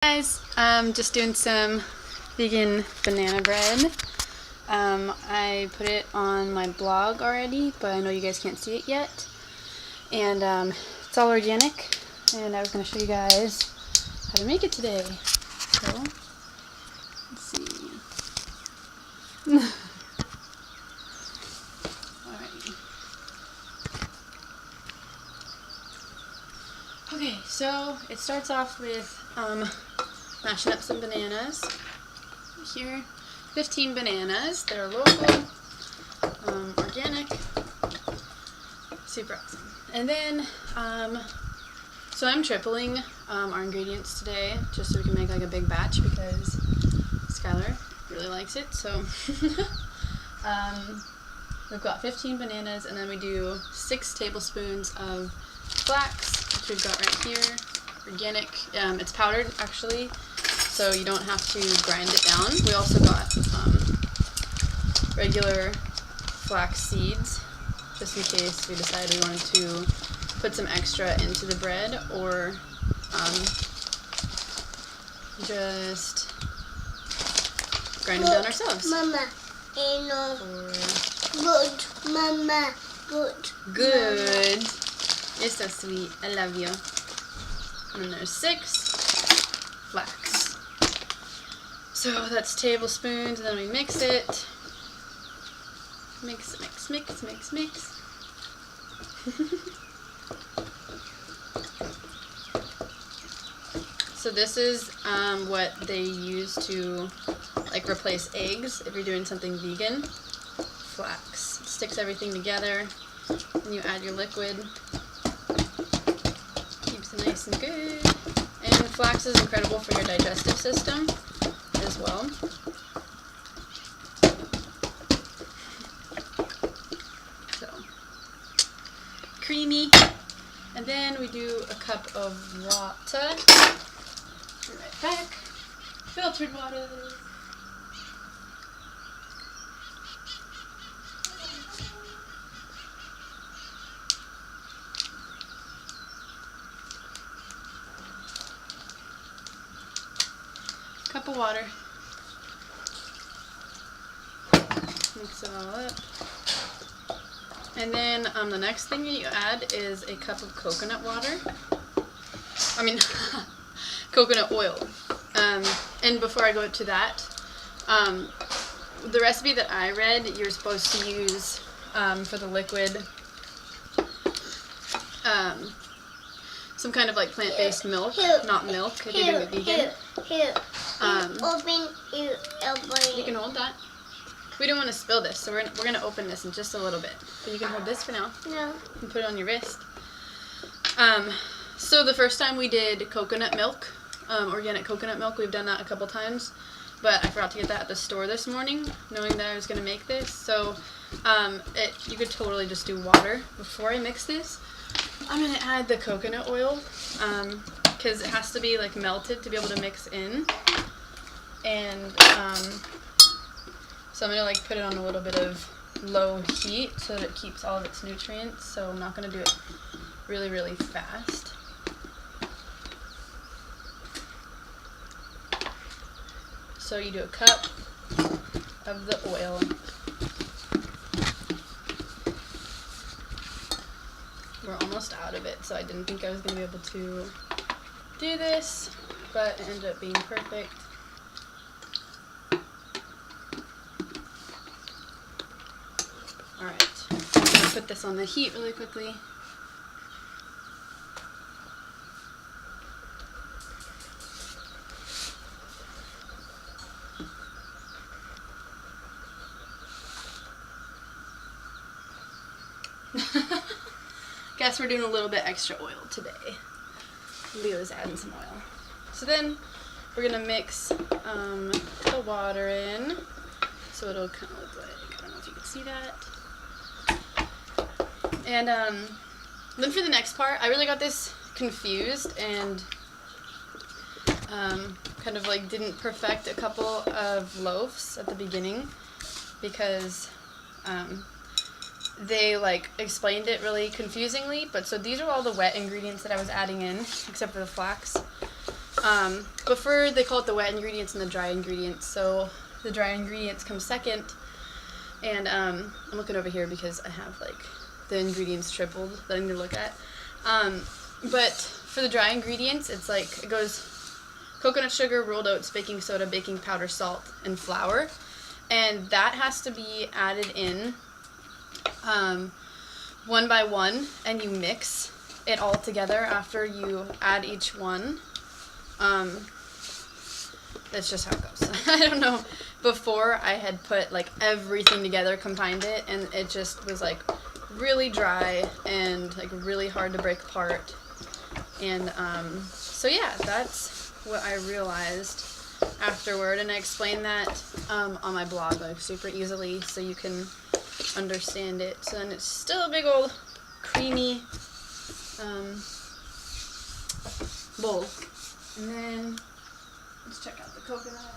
Guys, just doing some vegan banana bread. I put it on my blog already, but I know you guys can't see it yet. And it's all organic, and I was going to show you guys how to make it today. So, let's see. Alrighty. Okay, so it starts off with mashing up some bananas. Here, 15 bananas. They're local, organic, super awesome. And then, so I'm tripling our ingredients today, just so we can make like a big batch because Skylar really likes it. So we've got 15 bananas, and then we do 6 tablespoons of flax, which we've got right here. Organic. It's powdered actually, so you don't have to grind it down. We also got regular flax seeds, just in case we decided we wanted to put some extra into the bread, or just grind them down ourselves. Mama, good. Mama, good. Good. You're so sweet. I love you. And then there's 6 flax. So that's tablespoons, and then we mix it. Mix, mix, mix, mix, mix. So this is what they use to like replace eggs if you're doing something vegan. Flax. It sticks everything together, and you add your liquid. Keeps it nice and good. And flax is incredible for your digestive system as well. So, creamy. And then we do a cup of water. Be right back. Filtered water. Cup of water. Mix it all up. And then the next thing you add is a cup of coconut water. Coconut oil. And before I go to that, the recipe that I read, you're supposed to use for the liquid some kind of like plant-based milk, not milk if you're doing it vegan. Open. You can hold that. We don't want to spill this, so we're gonna open this in just a little bit. But you can hold this for now. No. And put it on your wrist. So the first time we did coconut milk, organic coconut milk, we've done that a couple times, but I forgot to get that at the store this morning, knowing that I was gonna make this. So you could totally just do water. Before I mix this, I'm gonna add the coconut oil, because it has to be like melted to be able to mix in. And so I'm gonna like put it on a little bit of low heat so that it keeps all of its nutrients. So I'm not gonna do it really, really fast. So you do a cup of the oil. We're almost out of it, so I didn't think I was gonna be able to do this, but it ended up being perfect. Alright, I'm going to put this on the heat really quickly. Guess we're doing a little bit extra oil today. Leo's adding some oil. So then we're going to mix the water in, so it'll kind of look like, I don't know if you can see that. And then for the next part, I really got this confused and kind of like didn't perfect a couple of loaves at the beginning because they like explained it really confusingly. But so these are all the wet ingredients that I was adding in, except for the flax. Before they call it the wet ingredients and the dry ingredients. So the dry ingredients come second. And I'm looking over here because I have like the ingredients tripled that I need to look at. But for the dry ingredients, it's like, it goes coconut sugar, rolled oats, baking soda, baking powder, salt, and flour. And that has to be added in one by one, and you mix it all together after you add each one. That's just how it goes. I don't know. Before, I had put like everything together, combined it, and it just was like really dry and like really hard to break apart. And so yeah, that's what I realized afterward, and I explained that on my blog like super easily so you can understand it. So then it's still a big old creamy bowl. And then let's check out the coconut.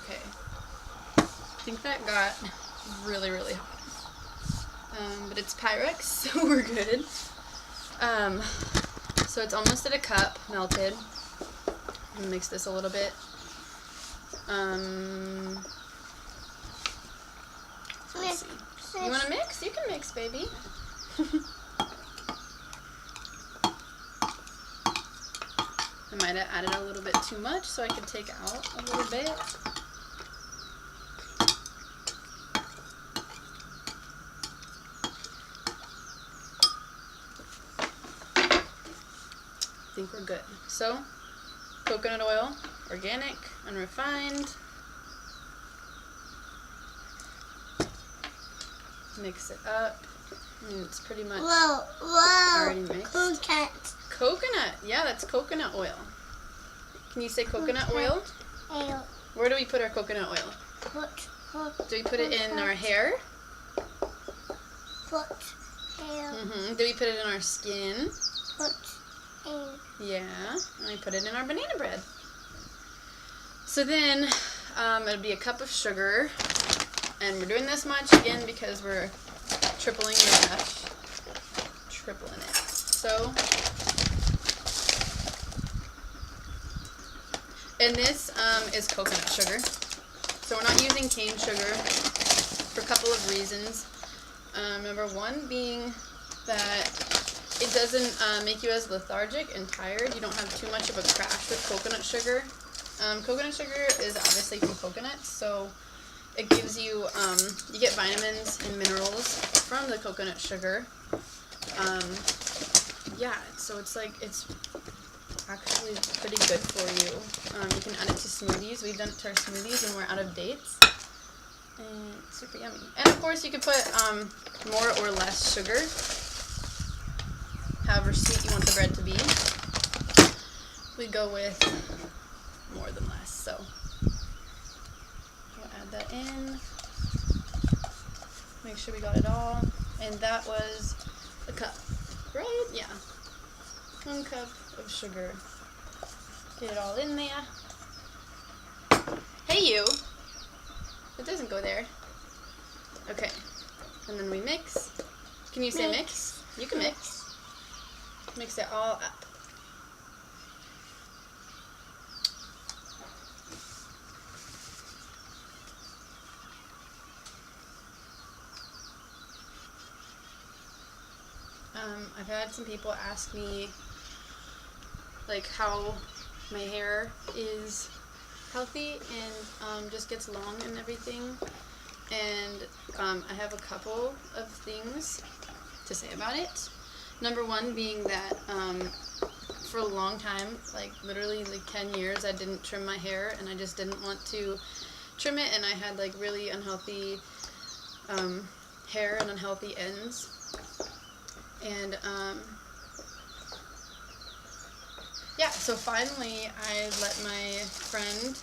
Okay. I think that got really, really hot. But it's Pyrex, so we're good. So it's almost at a cup, melted. I'm gonna mix this a little bit. Let's see. You wanna mix? You can mix, baby. I might have added a little bit too much, so I could take out a little bit. I think we're good. So, coconut oil, organic, unrefined. Mix it up. And it's pretty much already mixed. Coconut. Yeah, that's coconut oil. Can you say coconut oil? Where do we put our coconut oil? Do we put it in our hair? Do we put it in our skin? Yeah, and we put it in our banana bread. So then it'll be a cup of sugar, and we're doing this much again because we're tripling the mash, tripling it. So, and this is coconut sugar. So we're not using cane sugar for a couple of reasons. Number one being that it doesn't make you as lethargic and tired. You don't have too much of a crash with coconut sugar. Coconut sugar is obviously from coconuts, so it gives you, you get vitamins and minerals from the coconut sugar. Yeah, so it's like, it's actually pretty good for you. You can add it to smoothies. We've done it to our smoothies when we're out of dates. And it's super yummy. And of course you could put more or less sugar, however sweet you want the bread to be. We go with more than less, so we'll add that in. Make sure we got it all. And that was a cup, right? Yeah. 1 cup of sugar. Get it all in there. Hey you! It doesn't go there. Okay. And then we mix. Can you say mix? You can mix. Mix it all up. I've had some people ask me like how my hair is healthy and just gets long and everything, and I have a couple of things to say about it. Number one being that for a long time, like literally like 10 years, I didn't trim my hair, and I just didn't want to trim it, and I had like really unhealthy hair and unhealthy ends. And yeah, so finally I let my friend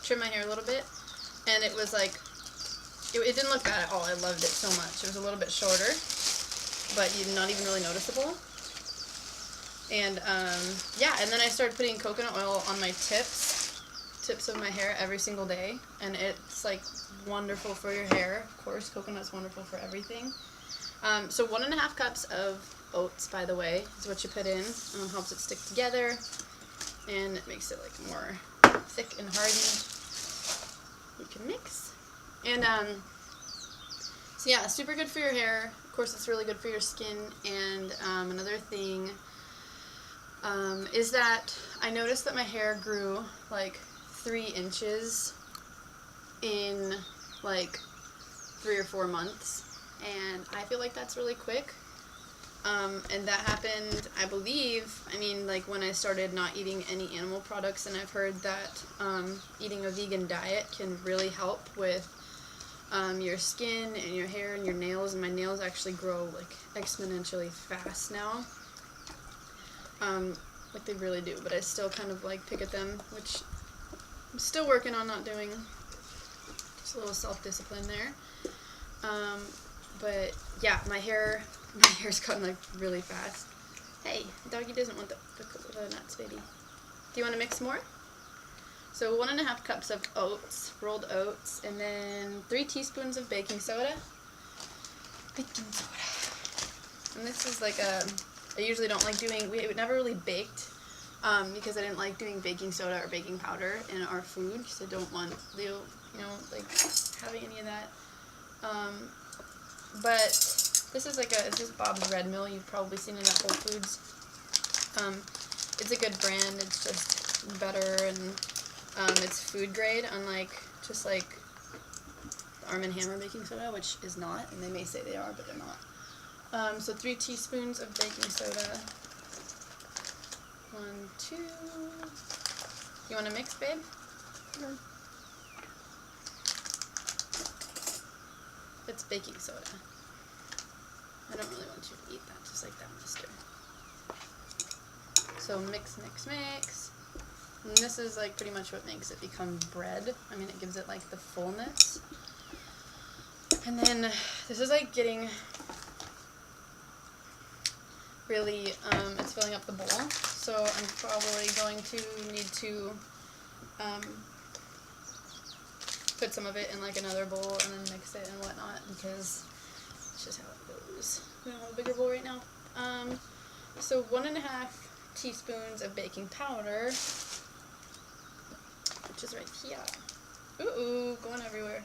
trim my hair a little bit, and it was like, it didn't look bad at all. I loved it so much. It was a little bit shorter, but not even really noticeable. And yeah, and then I started putting coconut oil on my tips of my hair every single day, and it's like wonderful for your hair. Of course, coconut's wonderful for everything. So 1.5 cups of oats, by the way, is what you put in. Helps it stick together, and it makes it like more thick and hardy. You can mix, and so yeah, super good for your hair. Of course, it's really good for your skin. And another thing is that I noticed that my hair grew like 3 inches in like 3 or 4 months, and I feel like that's really quick. And that happened, I believe, like when I started not eating any animal products, and I've heard that eating a vegan diet can really help with your skin and your hair and your nails, and my nails actually grow like exponentially fast now. Like they really do, but I still kind of like pick at them, which I'm still working on not doing. Just a little self-discipline there. But yeah, my hair's gotten like really fast. Hey, doggy doesn't want the nuts, baby. Do you want to mix more? So 1.5 cups of oats, rolled oats, and then 3 teaspoons of baking soda. Baking soda. And this is like I usually don't like doing, we never really baked, because I didn't like doing baking soda or baking powder in our food, because I don't want, like having any of that. But this is it's just Bob's Red Mill. You've probably seen it at Whole Foods. It's a good brand. It's just better, and it's food grade, unlike just like Arm & Hammer baking soda, which is not, and they may say they are, but they're not. So 3 teaspoons of baking soda. 1, 2. You want to mix, babe? No. It's baking soda. I don't really want you to eat that just like that, mister. So mix, mix, mix. And this is like pretty much what makes it become bread. It gives it like the fullness. And then this is like getting really, it's filling up the bowl. So I'm probably going to need to put some of it in like another bowl and then mix it and whatnot, because it's just how it goes. We don't have a bigger bowl right now. So 1.5 teaspoons of baking powder, which is right here. Ooh, going everywhere.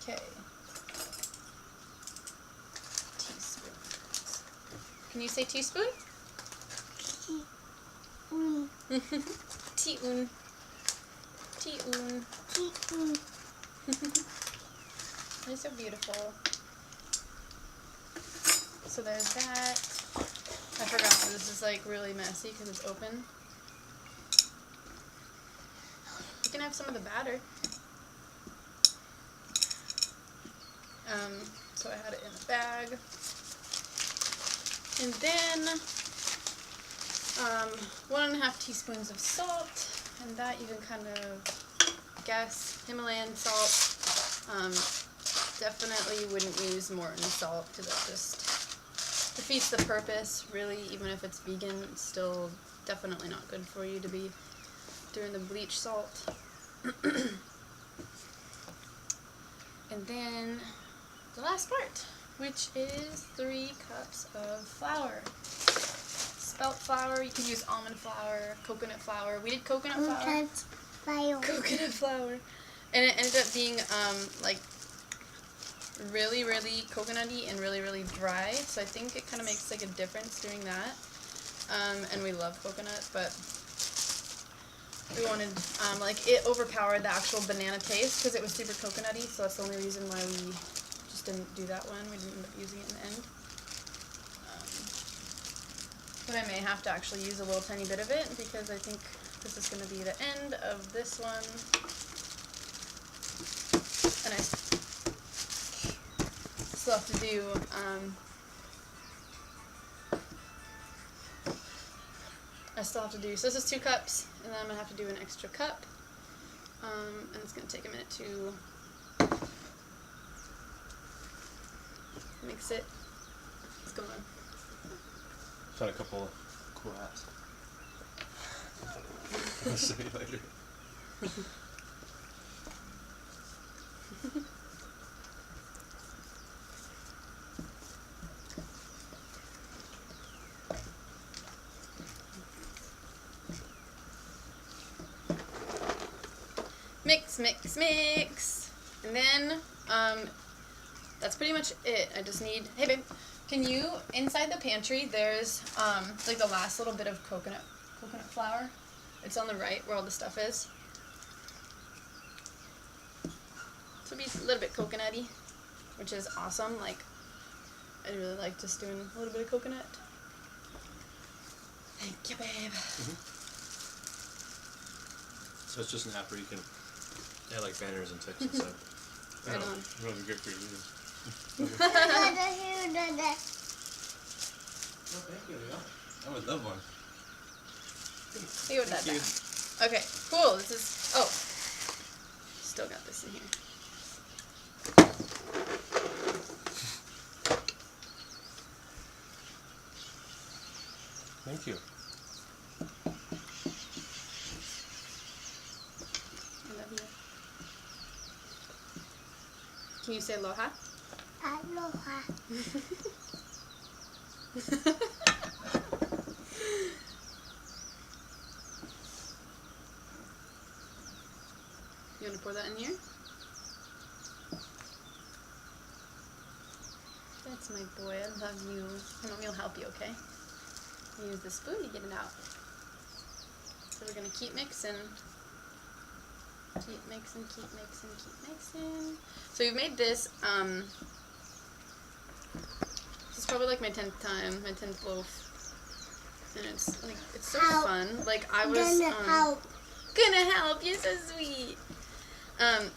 Okay. Teaspoons. Can you say teaspoon? Teaspoon. Teaspoon. Teaspoon. They're so beautiful. So there's that. I forgot that this is like really messy because it's open. You can have some of the batter. So I had it in a bag. And then 1.5 teaspoons of salt, and that you can kind of guess. Himalayan salt. Definitely wouldn't use Morton salt because it just defeats the purpose, really. Even if it's vegan, it's still definitely not good for you to be doing the bleach salt. And then the last part, which is 3 cups of flour. Spelt flour, you can use almond flour, coconut flour. We did coconut flour. Coconut flour. And it ended up being like really, really coconutty and really, really dry. So I think it kind of makes like a difference doing that. And we love coconut, but we wanted, it overpowered the actual banana taste because it was super coconutty. So that's the only reason why we just didn't do that one. We didn't end up using it in the end. But I may have to actually use a little tiny bit of it because I think this is going to be the end of this one. And I still have to do, so this is 2 cups, and then I'm going to have to do an extra cup, and it's going to take a minute to mix it. What's going on? Found a couple of cool hats. I'll see you later. mix. And then, that's pretty much it. I just need, hey babe, can you, inside the pantry, there's, like the last little bit of coconut flour. It's on the right where all the stuff is. So it'll be a little bit coconutty, which is awesome. Like, I really like just doing a little bit of coconut. Thank you, babe. So it's just an app where you can add like banners and text and stuff. Right on. It would be good for you. Dada, here, Dada. Oh, thank you, Leo. I would love one. See what that does. Okay, cool. This is, oh, still got this in here. Thank you. I love you. Can you say aloha? Aloha. You want to pour that in here? That's my boy. I love you. Mommy will help you, okay? Use the spoon to get it out. So we're going to keep mixing. Keep mixing, keep mixing, keep mixing. So we've made this, this is probably like my 10th time, my 10th loaf. And it's like, it's so Help. fun. Like I was, Gonna help. Gonna help, you're so sweet.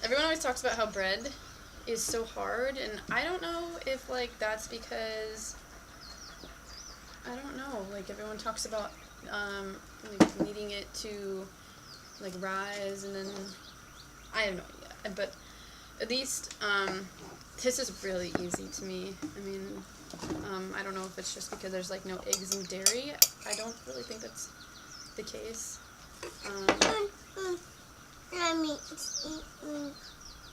Everyone always talks about how bread is so hard, and I don't know if like that's because, I don't know, like everyone talks about like needing it to like rise, and then I have no idea, but at least this is really easy to me. I mean, I don't know if it's just because there's like no eggs and dairy. I don't really think that's the case. Let me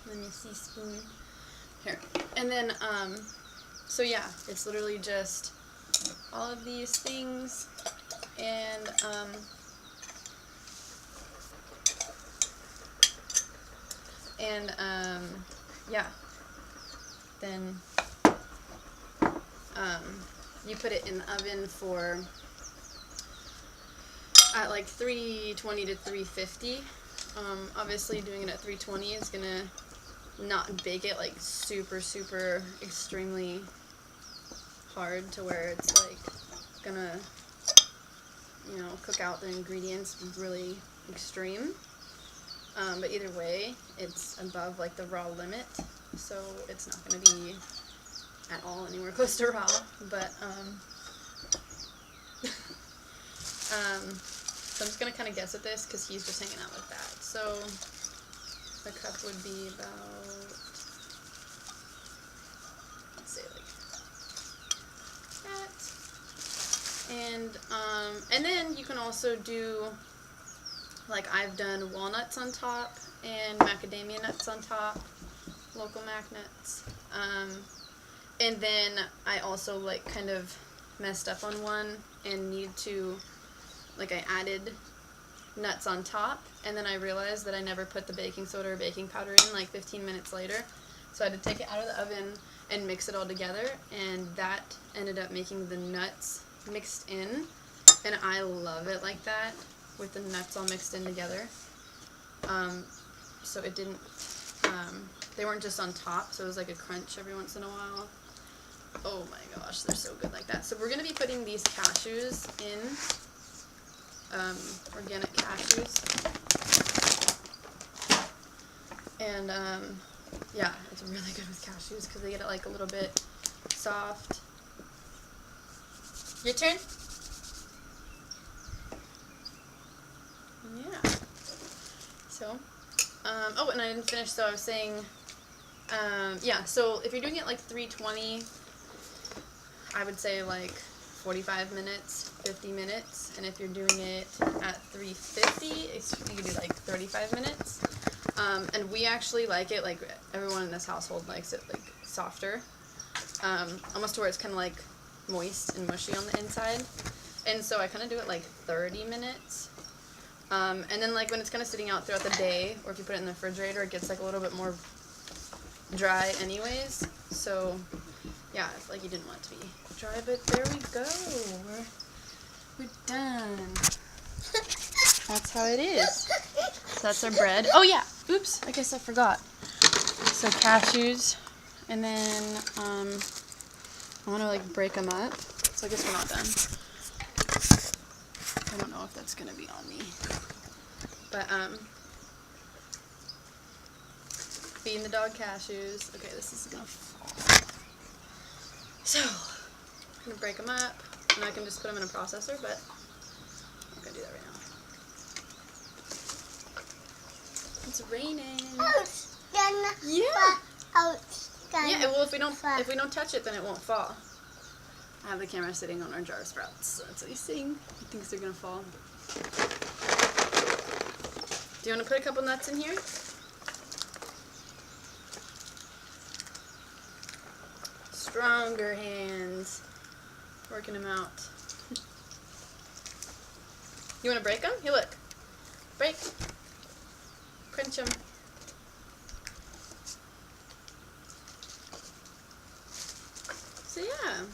Let me see spoon. Here. And then, so yeah, it's literally just all of these things, and, yeah. Then, you put it in the oven for, at like 320 to 350. Obviously doing it at 320 is gonna not bake it like super extremely hard to where it's like gonna, you know, cook out the ingredients really extreme. But either way, it's above like the raw limit, so it's not gonna be at all anywhere close to raw. But so I'm just gonna kind of guess at this because he's just hanging out like that. So the cup would be about, let's say like that. And then you can also do, like I've done walnuts on top and macadamia nuts on top, local mac nuts. And then I also like kind of messed up on one and need to, like I added nuts on top, and then I realized that I never put the baking soda or baking powder in like 15 minutes later. So I had to take it out of the oven and mix it all together, and that ended up making the nuts mixed in, and I love it like that, with the nuts all mixed in together. So it didn't, they weren't just on top, so it was like a crunch every once in a while. Oh my gosh, they're so good like that. So we're going to be putting these cashews in, organic cashews. And, yeah, it's really good with cashews because they get it like a little bit soft. Your turn? Yeah. So, oh, and I didn't finish, so I was saying, yeah, so if you're doing it like 320, I would say like 45 minutes, 50 minutes, and if you're doing it at 350, you can do like 35 minutes. And we actually like it, like everyone in this household likes it like softer, almost to where it's kind of like moist and mushy on the inside. And so I kind of do it like 30 minutes. And then like when it's kind of sitting out throughout the day, or if you put it in the refrigerator, it gets like a little bit more dry anyways. So yeah, it's like you didn't want it to be dry, but there we go. We're done. That's how it is. So that's our bread. Oh yeah, oops, I guess I forgot. So cashews, and then I want to like break them up. So I guess we're not done. I don't know if that's gonna be on me, but feeding the dog cashews. Okay, this is gonna fall. So I'm gonna break them up, and I can just put them in a processor, but I'm not gonna do that right now. It's raining. Yeah. Yeah. Well, if we don't touch it, then it won't fall. I have the camera sitting on our jar of sprouts, so that's what he's seeing. He thinks they're gonna fall. Do you want to put a couple nuts in here? Stronger hands. Working them out. You want to break them? Here, look. Break. Crunch them. So yeah.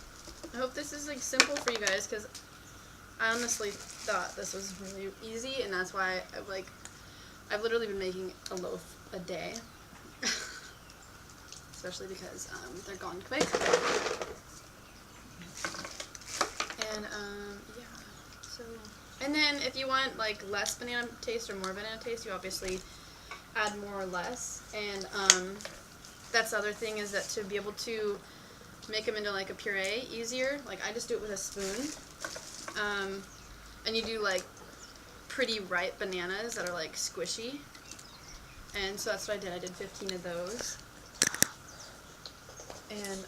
I hope this is like simple for you guys, because I honestly thought this was really easy, and that's why I've literally been making a loaf a day, especially because they're gone quick. And yeah, so, and then if you want like less banana taste or more banana taste, you obviously add more or less. And that's the other thing, is that to be able to make them into like a puree easier, like I just do it with a spoon, and you do like pretty ripe bananas that are like squishy, and so that's what I did. I did 15 of those, and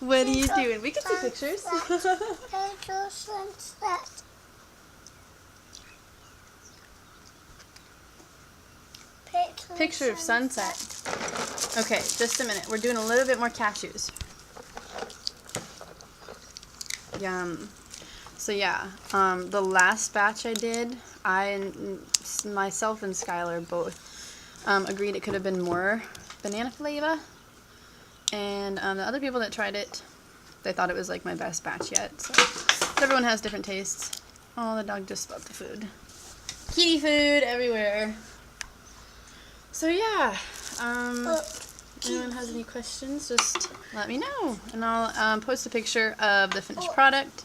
what are you doing? We can see pictures. Picture of sunset. Okay, just a minute. We're doing a little bit more cashews. Yum. So yeah, the last batch I did, myself and Skylar both agreed it could have been more banana flavor. And the other people that tried it, they thought it was like my best batch yet. So everyone has different tastes. Oh, the dog just spilled the food. Kitty food everywhere. So yeah, if anyone has any questions, just let me know, and I'll post a picture of the finished product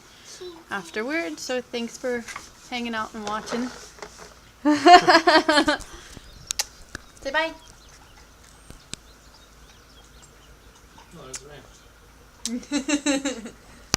afterward. So thanks for hanging out and watching. Say bye. Oh, there's rain.